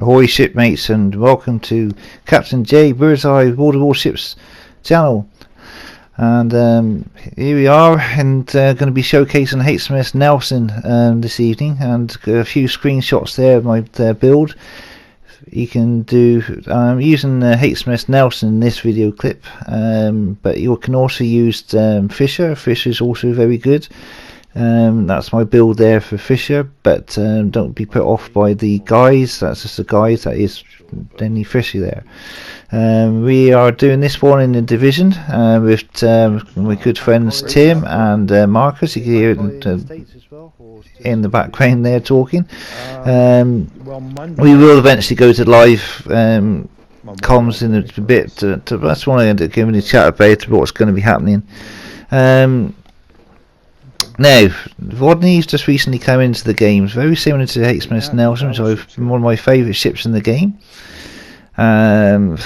Ahoy shipmates, and welcome to Cpt-Jay-Birdseye World of Warships channel. And here we are, and going to be showcasing HMS Nelson this evening, and a few screenshots there of my build. You can do using HMS Nelson in this video clip, but you can also use Fisher. Fisher is also very good. That's my build there for Fisher, but don't be put off by the guys. That's just the guys. That is any Fisher there. We are doing this one in the division with my good friends Tim and Marcus. You can hear it in the background there talking. We will eventually go to live comms in a bit. That's one I end up giving a chat about what's going to be happening. Now, Rondney's just recently come into the game. It's very similar to HMS Nelson, which is one of my favourite ships in the game. Now,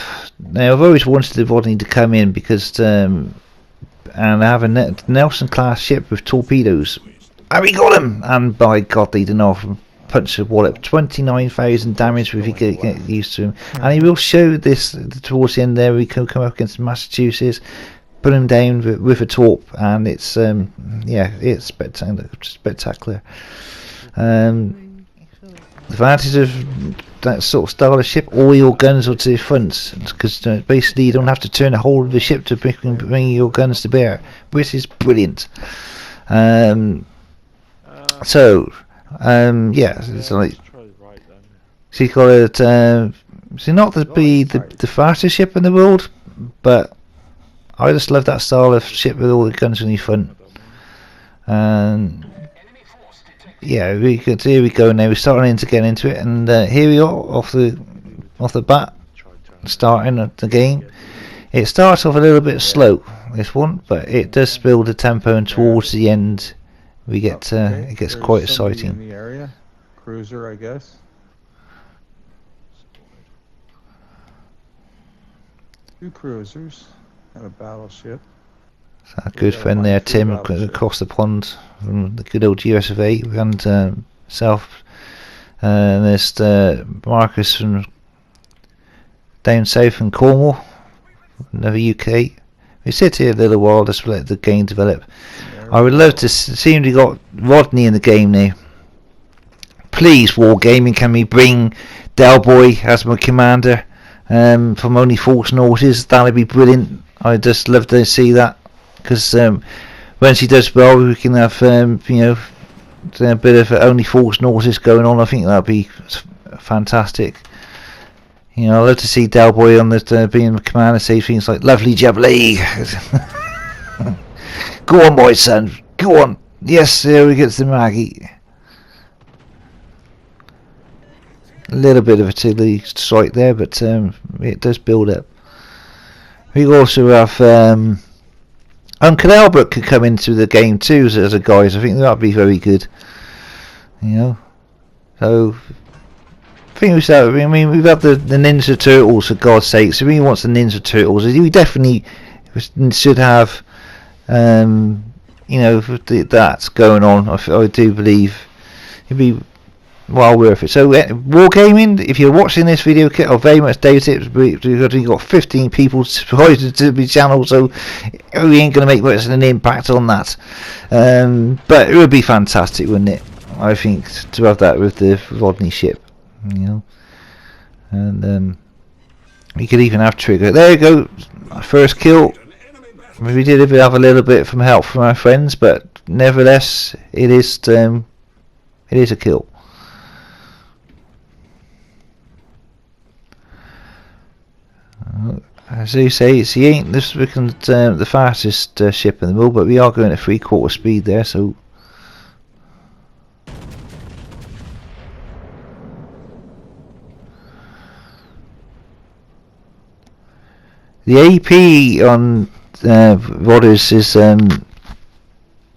I've always wanted the Rondney to come in because and have a Nelson class ship with torpedoes. And we got him! And by God, they did not punch the wallop. 29,000 damage if you get used to him. And he will show this towards the end there. We can come up against Massachusetts. Put him down with a torp, and it's yeah, it's spectacular. The advantage of that sort of style of ship, all your guns are to the front, because basically you don't have to turn the whole of the ship to bring your guns to bear, which is brilliant. Yeah, it's like she's got it. She's not to be the fastest ship in the world, but I just love that style of ship with all the guns on the front. And yeah, here we go now. We're starting to get into it, and here we are off the bat, starting the game. It starts off a little bit slow, this one, but it does build a tempo, and towards the end, we get it gets quite exciting. In the area, cruiser, I guess. Two cruisers. And a battleship. Our good friend there, Tim, across the pond from the good old US of A, and self. And there's Marcus from down south in Cornwall, another UK. We sit here a little while just to let the game develop. I would love to see we got Rondney in the game now. Please, Wargaming, can we bring Del Boy as my commander from Only Fools and Horses? That'd be brilliant. I just love to see that, because when she does well, we can have you know, a bit of Only Fools and Horses going on. I think that'd be fantastic. You know, I love to see Del Boy on the being the commander, say things like "lovely jubbly." Go on, boy, son. Go on. Yes, there we get the Maggie. A little bit of a tilly strike there, but it does build up. We also have Uncle Albert could come into the game too as a guys. I think that'd be very good. You know, so things that I mean, we've had the Ninja Turtles, for God's sakes. If he wants the Ninja Turtles, we definitely should have you know, that's going on. I do believe it'd be well worth it. So Wargaming, if you're watching this video kit, I very much doubt it. We've got 15 people subscribed to the channel, so we ain't going to make much of an impact on that. But it would be fantastic, wouldn't it? I think, to have that with the Rondney ship, you know. And we could even have trigger. There you go, first kill. We did have a little bit from help from our friends, but nevertheless, it is a kill. As you say, he ain't the fastest ship in the world, but we are going at 3/4 speed there, so the AP on Rodders is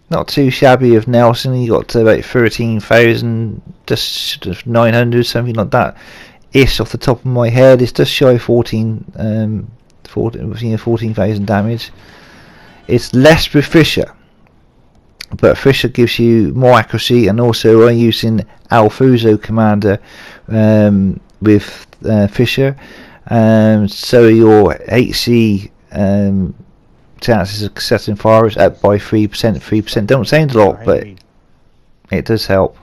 not too shabby of Nelson. He got to about 13,000, just 900, something like that. Ish off the top of my head. It's just shy of 14,000 damage. It's less with Fisher, but Fisher gives you more accuracy, and also I'm using Alfuso Commander with Fisher, so your HC chances of setting fire is up by 3%. 3% don't sound a lot, but it does help.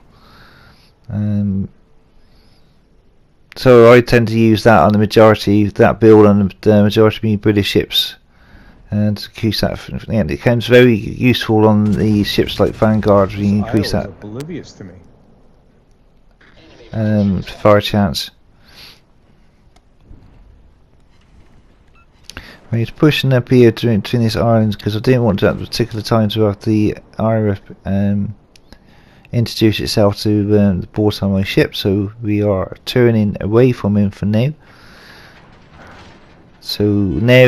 So I tend to use that on the majority, that build on the majority of British ships, and to increase that. It becomes very useful on the ships like Vanguard. We increase that oblivious to me. Fire chance. I was pushing up here between these islands because I didn't want at particular time to have the IRA introduce itself to the port on my ship, so we are turning away from him for now. So now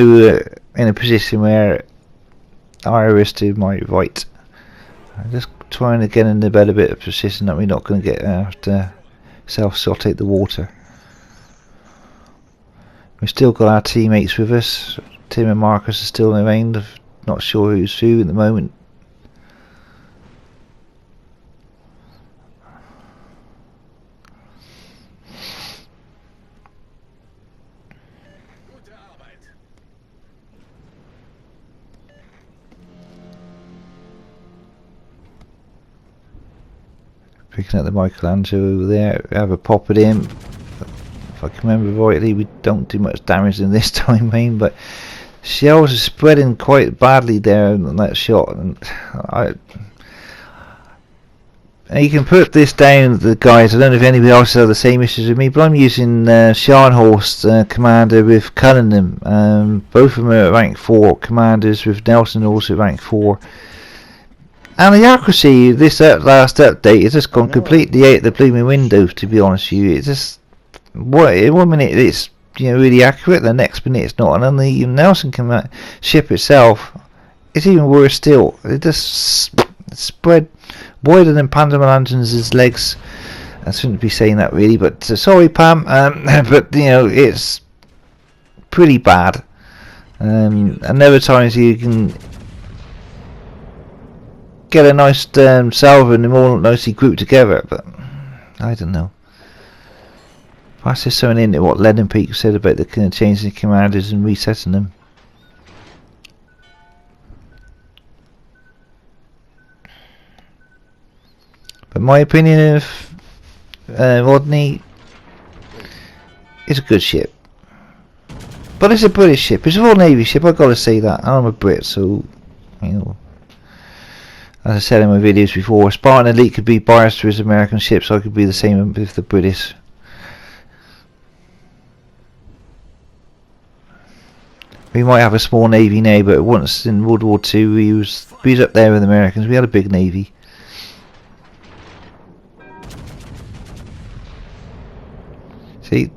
in a position where IRA is to my right. I'm just trying to get in a better bit of position that we're not going to get self-shot out the water. We've still got our teammates with us. Tim and Marcus are still around. I'm not sure who's who at the moment. Picking up the Michelangelo over there. Have a pop at him. If I can remember rightly, we don't do much damage in this time, main, but shells are spreading quite badly there on that shot, and you can put this down, the guys. I don't know if anybody else has the same issues with me, but I'm using Scharnhorst commander with Cunningham. Both of them are rank 4 commanders, with Nelson also rank 4. And the accuracy, this last update, has just gone completely out the blooming window, to be honest with you. It's just, one minute it's really accurate, the next minute it's not. And then the Nelson ship itself is even worse still. It just spread wider than Pandamelanton's legs. I shouldn't be saying that really, but sorry Pam, but it's pretty bad. And other times you can get a nice salvo and them all nicely grouped together, but I don't know. Perhaps there's something in it what Lennon Peak said about the kind of changing commanders and resetting them. But my opinion of Rodney is a good ship. But it's a British ship. It's a Royal Navy ship, I've got to say that. I'm a Brit, so as I said in my videos before, Spartan Elite could be biased to his American ships, so I could be the same with the British. We might have a small navy now, but once in World War II we was up there with the Americans. We had a big navy. See,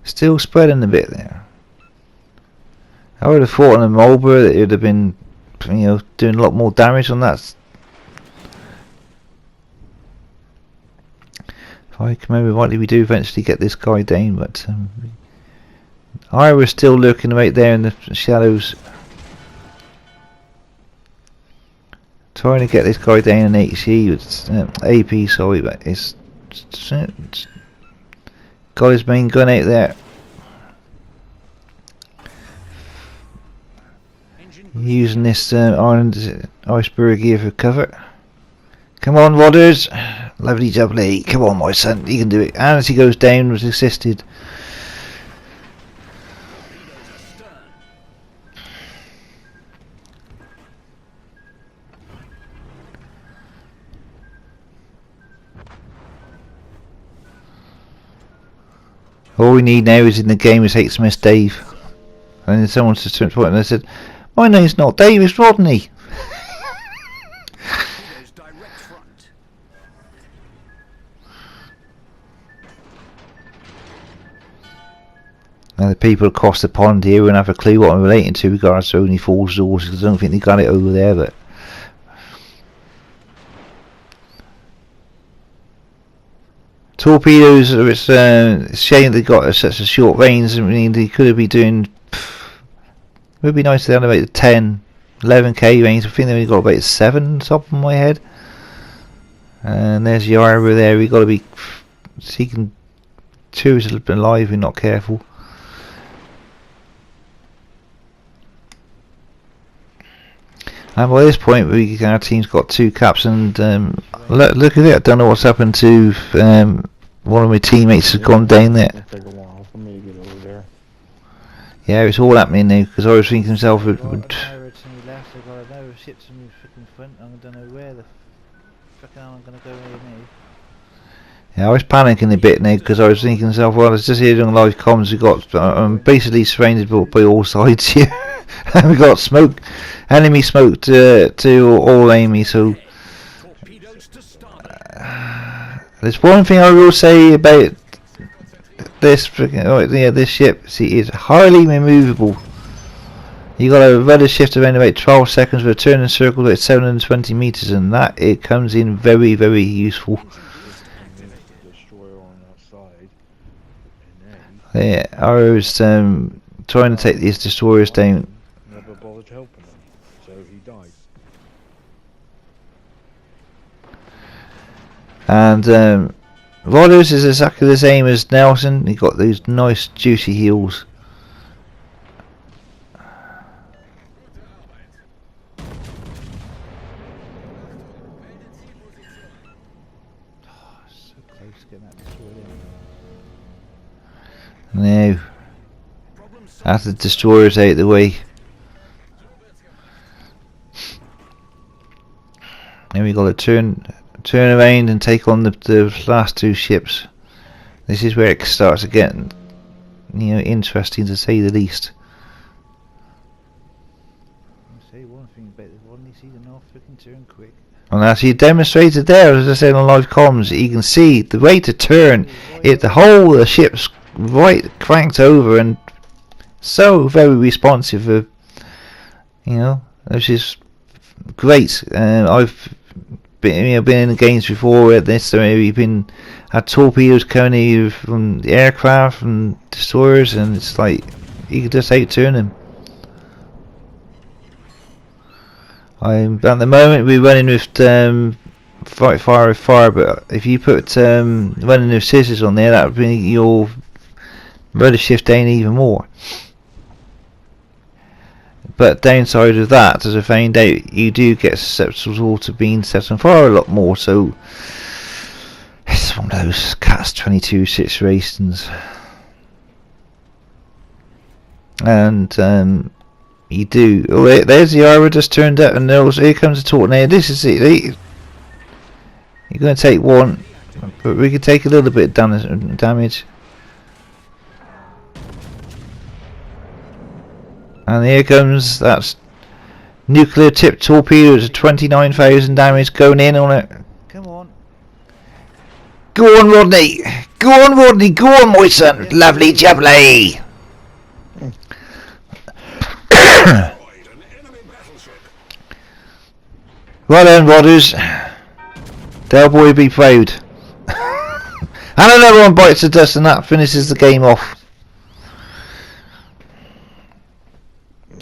still spreading a bit there. I would have thought on a Marlborough that it would have been, doing a lot more damage on that. If I can remember rightly, we do eventually get this guy down, but Ira's still lurking right there in the shadows, trying to get this guy down in HE. It's AP, sorry, but it's got his main gun out there. Using this iceberg here for cover. Come on, Rodders. Lovely jubbly. Come on, my son. You can do it. And as he goes down, was assisted. All we need now is in the game is Hms Dave. And then someone said to me, and I said, my name's not Dave, it's Rodney. Now the people across the pond here won't have a clue what I'm relating to regards to only falls doors, because I don't think they got it over there, but torpedoes, it's a shame they got such a short range. I mean, they could have been doing, it would be nice to have about the 10, 11k range. I think they only got about 7 top of my head. And there's Yara there, we got to be, so he can two is alive, we're not careful. And by this point, our team's got 2 caps, and look at it. I don't know what's happened to one of my teammates has gone down there. It'll take a while for me to get over there. Yeah, it's all happening now, because I was thinking to myself, Right, an hour to me left, I've got another ship to me freaking front, I don't know where the fucking hell I'm gonna go here now. yeah, I was panicking a bit now, because I was thinking to myself, well, it's just here on live comms, we got, I'm basically surrounded by all sides here. And we got smoke, enemy smoke to all aim, so there's one thing I will say about this this ship. See, it's highly removable. You got a rudder shift around about 12 seconds with a turn and circle at 720 meters, and that it comes in very, very useful. Yeah, I was trying to take these destroyers down. Never bothered helping him, so he died. And Rodders is exactly the same as Nelson. He got these nice juicy heels. So close to getting that destroyed in. Now, after the destroyers out of the way, now we got to turn around and take on the last 2 ships. This is where it starts to get, interesting to say the least. I'll say one thing about this one, he's not freaking turn quick. And as he demonstrated there, as I said on live comms, you can see the way to turn it. The whole of the ship's right cranked over and so very responsive. Which is great. I've been in the games before where we've had torpedoes coming from the aircraft and destroyers, and it's like you could just out-turn them. At the moment we're running with fire with fire, but if you put running with scissors on there, that would bring your rudder shift down even more. But downside of that, as I found out, you do get susceptible to being set on fire a lot more, so it's one of those catch-22 situations. And you do. Oh, there's the Ira just turned up, and here comes the tornado. This is it. You're going to take one, but we could take a little bit of damage. And here comes that nuclear tipped torpedo. It's 29,000 damage going in on it. Come on. Go on, Rodney. Go on, Rodney. Go on, my son. Lovely jubbly. Right then, Rodders. Del boy be proud. And another one bites the dust, and that finishes the game off.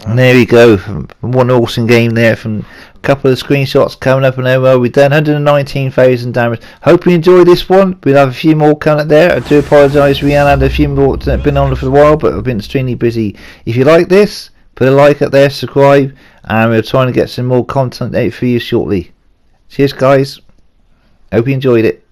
And there we go, one awesome game there from a couple of screenshots coming up, and well, we've done 119,000 damage. Hope you enjoyed this one. We'll have a few more coming there. I do apologise, we had a few more that have been on for a while, but I've been extremely busy. If you like this, put a like up there, subscribe, and we're trying to get some more content out for you shortly. Cheers guys, hope you enjoyed it.